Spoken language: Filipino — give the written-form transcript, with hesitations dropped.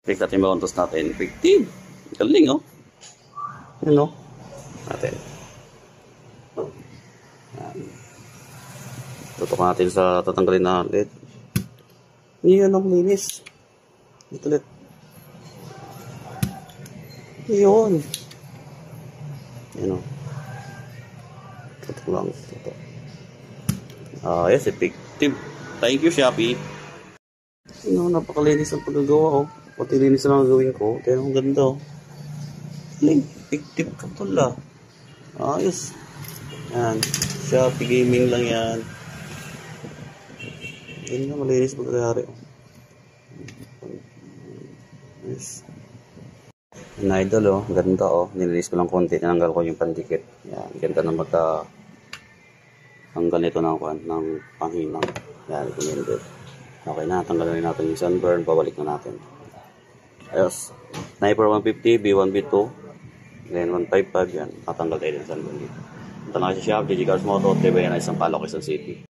Click natin yung contours natin. Effective. Galing, oh. Yan, oh. Natin. Yan. Tutok natin sa tatanggalin na ulit. Yan ang linis. Ito ulit. Yun. Yan, oh. Tutok lang. Tutok. Yes, effective. Thank you, Shopee. Ano, napakalinis ang paggagawa, oh. Pati linis na lang gawin ko. Kaya ang ganda, oh. Effective ka pala. Ayos. Yan. Shopee gaming lang yan. Yan na, malinis pagkakari, oh. Yes. Yan, idol, oh. Ganda, oh. Nilinis ko lang konti. Tinanggal ko yung pandikit. Yan. Ganda na magka tanggal nito ng panghinang. Yan, recommended. Okay na, tanggalin natin yung sunburn, babalik na natin. Ayos. Sniper 150, B1, B2, then 155 yan. Tatanggal tayo din sunburn dito. Punta na kayo sa shop, GG Cars Moto, Trebayan, isang Palo, Quezon City.